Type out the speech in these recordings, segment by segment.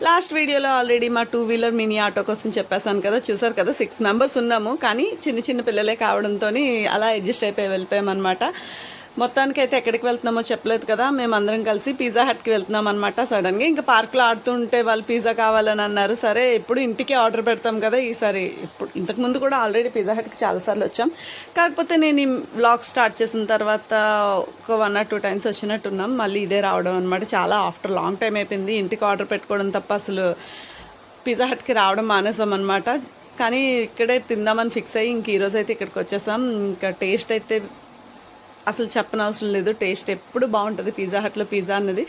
Last వీడియోలో already మా 2 wheeler mini auto కోసం చెప్పేసాను కదా, చూసారు కదా 6 మెంబర్స్ ఉన్నాము. కానీ చిన్న చిన్న పిల్లలే కావడంతో అలా అడ్జస్ట్ అయిపోయి వెళ్ళిపోయామన్నమాట. మొత్తానికైతే ఎక్కడికి వెళ్తున్నామో చెప్పలేదు కదా, మేమందరం కలిసి పిజ్జా హట్కి వెళ్తున్నాం అనమాట. సడన్గా ఇంకా పార్క్లో ఆడుతుంటే వాళ్ళు పిజ్జా కావాలని అన్నారు. సరే ఎప్పుడు ఇంటికి ఆర్డర్ పెడతాం కదా, ఈసారి ఇప్పుడు ఇంతకుముందు కూడా ఆల్రెడీ పిజ్జా హట్కి చాలాసార్లు వచ్చాం. కాకపోతే నేను ఈ వ్లాగ్ స్టార్ట్ చేసిన తర్వాత ఒక 1 or 2 times వచ్చినట్టున్నాం. మళ్ళీ ఇదే రావడం అనమాట. చాలా ఆఫ్టర్ లాంగ్ టైం అయిపోయింది ఇంటికి ఆర్డర్ పెట్టుకోవడం తప్ప అసలు పిజ్జా హట్కి రావడం మానేసాం అనమాట. కానీ ఇక్కడే తిందామని ఫిక్స్ అయ్యి ఇంక ఈరోజు అయితే ఇక్కడికి వచ్చేసాం. ఇంకా టేస్ట్ అయితే అసలు చెప్పనవసరం లేదు, టేస్ట్ ఎప్పుడు బాగుంటుంది. పిజ్జా హట్లో పిజ్జా అన్నది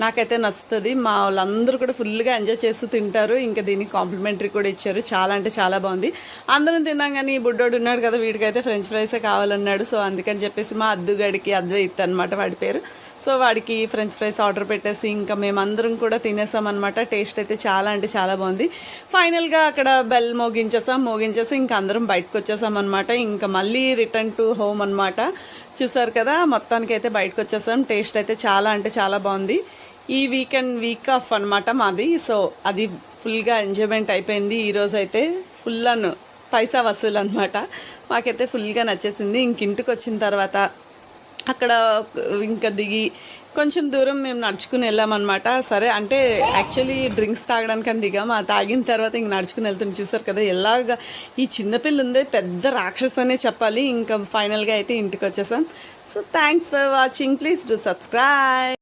నాకైతే నచ్చుతుంది. మా వాళ్ళందరూ కూడా ఫుల్గా ఎంజాయ్ చేస్తూ తింటారు. ఇంకా దీనికి కాంప్లిమెంటరీ కూడా ఇచ్చారు. చాలా అంటే చాలా బాగుంది. అందరం తిన్నాం కానీ బుడ్డోడు ఉన్నాడు కదా, వీడికైతే ఫ్రెంచ్ ఫ్రైసే కావాలన్నాడు. సో అందుకని చెప్పేసి మా అద్దుగడికి అద్వైత్ అనమాట వాడి పేరు. సో వాడికి ఫ్రెంచ్ ఫ్రైస్ ఆర్డర్ పెట్టేసి ఇంకా మేమందరం కూడా తినేసామన్నమాట. టేస్ట్ అయితే చాలా అంటే చాలా బాగుంది. ఫైనల్గా అక్కడ బెల్ మోగించేసి ఇంకా అందరం బయటకు వచ్చేసామన్నమాట. ఇంకా మళ్ళీ రిటర్న్ టు హోమ్ అనమాట. చూసారు కదా, మొత్తానికి అయితే బయటకు వచ్చేసాం. టేస్ట్ అయితే చాలా అంటే చాలా బాగుంది. ఈ వీక్ ఆఫ్ అనమాట మాది. సో అది ఫుల్గా ఎంజాయ్మెంట్ అయిపోయింది. ఈరోజు అయితే ఫుల్ పైసా వసూలు అనమాట. మాకైతే ఫుల్గా నచ్చేసింది. ఇంక ఇంటికి వచ్చిన తర్వాత అక్కడ ఇంకా దిగి కొంచెం దూరం మేము నడుచుకుని వెళ్ళామన్నమాట. సరే అంటే యాక్చువల్లీ డ్రింక్స్ తాగడానికి అని దిగాం. ఆ తాగిన తర్వాత ఇంక నడుచుకుని వెళ్తుంది. చూసారు కదా ఎలాగా ఈ చిన్నపిల్ల ఉందే పెద్ద రాక్షస్ అనే చెప్పాలి. ఇంకా ఫైనల్గా అయితే ఇంటికి వచ్చేసాం. So thanks for watching. Please do subscribe.